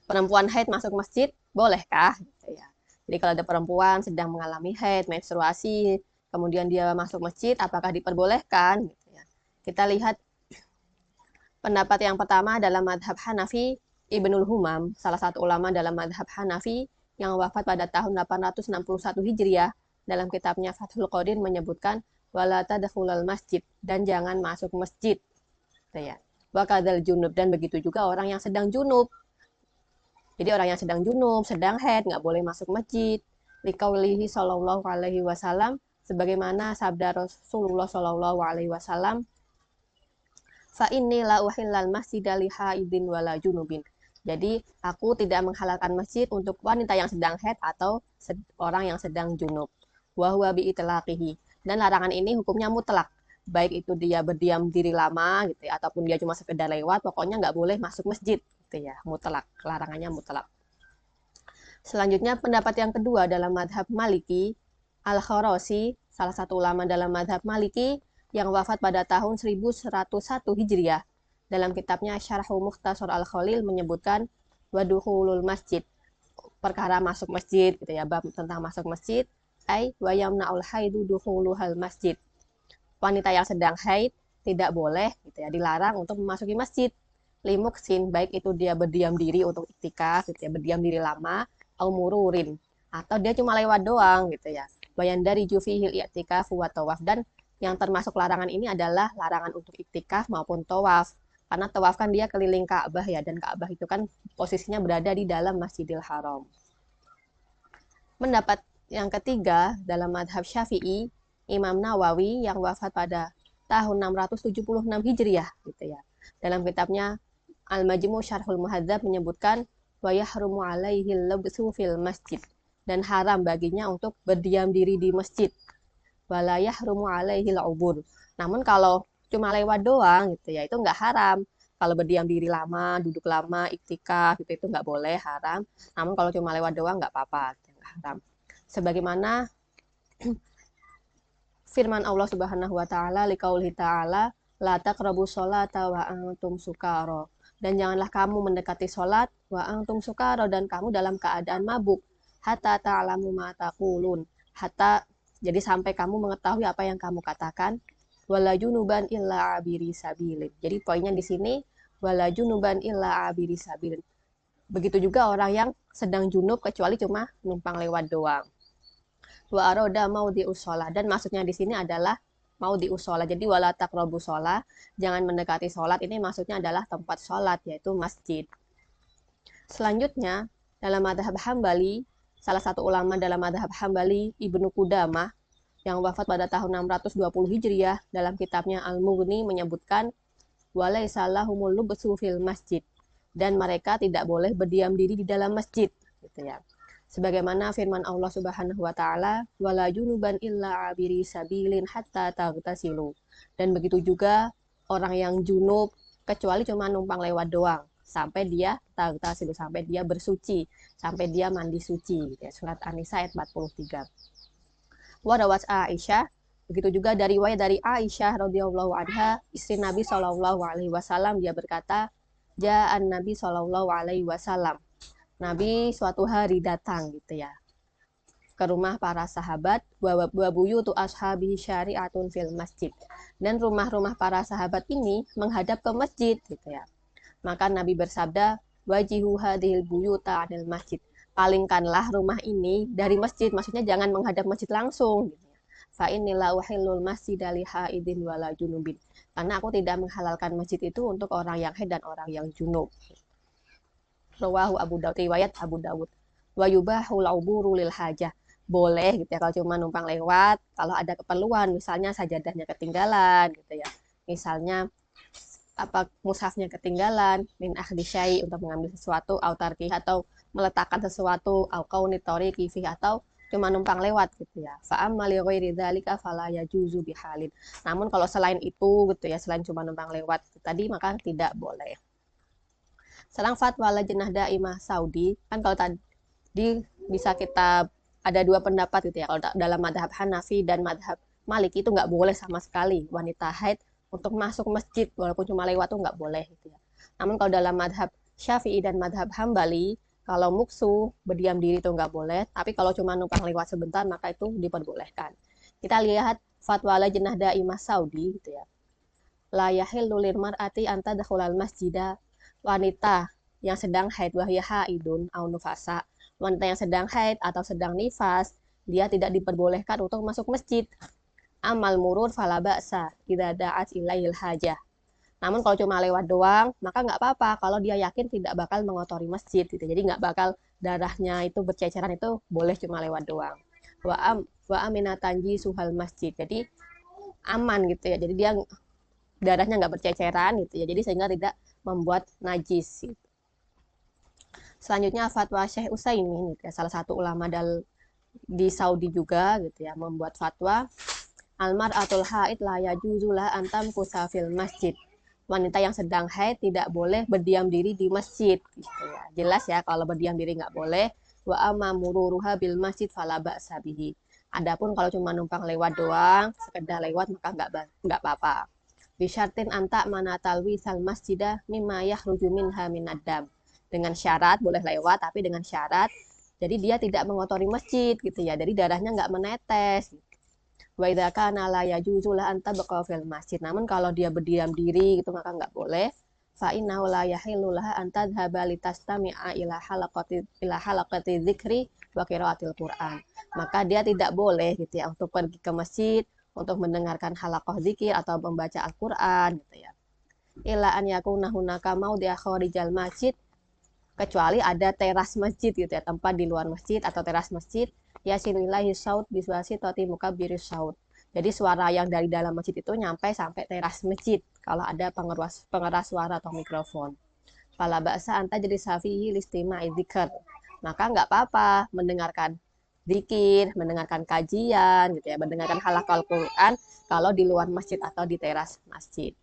perempuan haid masuk masjid, bolehkah? Gitu ya. Jadi kalau ada perempuan sedang mengalami haid, menstruasi, kemudian dia masuk masjid, apakah diperbolehkan? Gitu ya. Kita lihat pendapat yang pertama dalam madhab Hanafi, Ibnul Humam, salah satu ulama dalam madhab Hanafi yang wafat pada tahun 861 Hijriah, dalam kitabnya Fathul Qadir menyebutkan wala tadkhulul masjid, dan jangan masuk masjid. Gitu ya. Wa kadzal junub, dan begitu juga orang yang sedang junub. Jadi orang yang sedang junub, sedang haid, nggak boleh masuk masjid. Liqaulihi sallallahu alaihi wasallam, sebagaimana sabda Rasulullah sallallahu alaihi wasallam, fa inni la uhillal masjida li haidin wala junubin. Jadi aku tidak menghalalkan masjid untuk wanita yang sedang haid atau orang yang sedang junub. Wa huwa bi itlaqihi. Dan larangan ini hukumnya mutlak. Baik itu dia berdiam diri lama gitu ya, ataupun dia cuma sekedar lewat, pokoknya nggak boleh masuk masjid gitu ya, mutlak. Larangannya mutlak. Selanjutnya pendapat yang kedua dalam madhab Maliki, Al-Kharasi, salah satu ulama dalam madhab Maliki yang wafat pada tahun 1101 Hijriah. Dalam kitabnya Syarhu Mukhtasar Al-Khalil menyebutkan waduhulul masjid, perkara masuk masjid gitu ya, bab tentang masuk masjid, ai wa yamna'ul haidu dukhuluhal masjid. Wanita yang sedang haid tidak boleh gitu ya, dilarang untuk memasuki masjid. Limuksin, baik itu dia berdiam diri untuk iktikaf gitu ya, berdiam diri lama, au mururin, atau dia cuma lewat doang gitu ya. Bayan dari jufihil iktikaf wa tawaf, dan yang termasuk larangan ini adalah larangan untuk iktikaf maupun tawaf. Karena tawaf kan dia keliling Ka'bah ya, dan Ka'bah itu kan posisinya berada di dalam Masjidil Haram. Pendapat yang ketiga dalam madhab Syafi'i, Imam Nawawi yang wafat pada tahun 676 Hijriah gitu ya. Dalam kitabnya Al-Majmu' Syarhul Muhadzab menyebutkan wa yahrumu alaihi labsu fil masjid, dan haram baginya untuk berdiam diri di masjid. Wala yahrumu alaihi al-ubur. Namun kalau cuma lewat doang gitu ya, itu nggak haram. Kalau berdiam diri lama, duduk lama, iktikaf itu nggak boleh, haram. Namun kalau cuma lewat doang nggak apa-apa, nggak haram. Sebagaimana firman Allah Subhanahu wa taala liqaulihi ta'ala la taqrabus sholata wa antum sukara, dan janganlah kamu mendekati sholat wa antum sukara, dan kamu dalam keadaan mabuk, hatta ta'lamu ma taqulun, hatta, jadi sampai kamu mengetahui apa yang kamu katakan, wala junuban illa abiri sabilin. Jadi poinnya di sini wala junuban illa abiri sabilin. Begitu juga orang yang sedang junub kecuali cuma numpang lewat doang. Wa aroda mau diusola, dan maksudnya di sini adalah mau diusola. Jadi wala taqrabu sholat, jangan mendekati sholat, ini maksudnya adalah tempat sholat yaitu masjid. Selanjutnya dalam madhab Hambali, salah satu ulama dalam madhab Hambali, Ibnu Qudamah yang wafat pada tahun 620 Hijriah, dalam kitabnya Al-Mughni menyebutkan walaisa lahumul lubsu fil masjid, dan mereka tidak boleh berdiam diri di dalam masjid gitu ya. Sebagaimana firman Allah Subhanahu wa taala, wala junuban illa abiri sabilin hatta taghtasilu. Dan begitu juga orang yang junub kecuali cuma numpang lewat doang sampai dia taghtasilu, sampai dia bersuci, sampai dia mandi suci. Ya, surat An-Nisa ayat 43. Warawat Aisyah, begitu juga dari riwayat dari Aisyah radhiyallahu anha, istri Nabi Shallallahu alaihi wasallam, dia berkata, ja'an Nabi Shallallahu alaihi wasallam, Nabi suatu hari datang gitu ya ke rumah para sahabat, wa buyutu ashabi syari'atun fil masjid, dan rumah-rumah para sahabat ini menghadap ke masjid gitu ya. Maka Nabi bersabda, wajihu hadhil buyuta anil masjid, palingkanlah rumah ini dari masjid, maksudnya jangan menghadap masjid langsung gitu ya. Fa innila uhillul masjida li haidin wala junubin, karena aku tidak menghalalkan masjid itu untuk orang yang haid dan orang yang junub. Rawahu Abu Dawud, riwayat Abu Dawud. Wa yubahul uburu lil hajah, boleh gitu ya kalau cuma numpang lewat, kalau ada keperluan misalnya sajadahnya ketinggalan gitu ya, misalnya apa mushafnya ketinggalan, min akhdi syai, untuk mengambil sesuatu, autarki, atau meletakkan sesuatu, au qauni tariqi fi, atau cuma numpang lewat gitu ya. Fa amma li ghairi dzalika fala yajuzu bihalin. Namun kalau selain itu gitu ya, selain cuma numpang lewat tadi, maka tidak boleh. Selang fatwa Lajnah Daimah Saudi, kan kalau tadi bisa kita ada dua pendapat gitu ya. Kalau dalam madhab Hanafi dan madhab Maliki itu nggak boleh sama sekali wanita haid untuk masuk masjid, walaupun cuma lewat tuh nggak boleh gitu ya. Namun kalau dalam madhab Syafi'i dan madhab Hambali, kalau muksu berdiam diri itu nggak boleh, tapi kalau cuma numpang lewat sebentar maka itu diperbolehkan. Kita lihat fatwa Lajnah Daimah Saudi gitu ya. La yahillu lil mar'ati anta dakhulal masjidah, wanita yang sedang haid wahya haidun au nufasa, wanita yang sedang haid atau sedang nifas, dia tidak diperbolehkan untuk masuk masjid. Amal murur fala ba'sa idza da'at ilaihil hajah. Namun kalau cuma lewat doang, maka nggak apa-apa kalau dia yakin tidak bakal mengotori masjid gitu. Jadi nggak bakal darahnya itu berceceran, itu boleh cuma lewat doang. Wa aminatanji suhal masjid. Jadi aman gitu ya. Jadi dia darahnya nggak berceceran gitu ya. Jadi sehingga tidak membuat najis gitu. Selanjutnya fatwa Syekh Utsaimin gitu ya, salah satu ulama di Saudi juga gitu ya, membuat fatwa almar'atul haid la yajuzu la antam kusafil masjid. Wanita yang sedang haid tidak boleh berdiam diri di masjid gitu ya. Jelas ya kalau berdiam diri nggak boleh. Wa amma mururuha bil masjid fala ba'sa bihi. Adapun kalau cuma numpang lewat doang, sekedar lewat maka nggak apa-apa. Bisyartin anta manatalwi sal masjidah mimma yahruju minha minadam. Dengan syarat boleh lewat, tapi dengan syarat jadi dia tidak mengotori masjid gitu ya. Jadi darahnya nggak menetes. Wa idza kana la yajuzu la anta baqa fil masjid. Namun kalau dia berdiam diri gitu maka nggak boleh. Fa innahu la yahillu laha an tadhhaba litastami'a ila halaqati dzikri wa qiraatil Qur'an. Maka dia tidak boleh gitu ya untuk pergi ke masjid untuk mendengarkan halaqah zikir atau membaca Al-Qur'an gitu ya. Ila an yakuna hunaka maudhi'a kharijal masjid, kecuali ada teras masjid gitu ya, tempat di luar masjid atau teras masjid, yasinillahi saud biswasi toti muka biru saud. Jadi suara yang dari dalam masjid itu nyampe sampai teras masjid kalau ada pengeras suara atau mikrofon. Fala ba'sa anta jadi safihi listima dzikr. Maka nggak apa-apa mendengarkan zikir, mendengarkan kajian gitu ya, mendengarkan halaqal Quran kalau di luar masjid atau di teras masjid.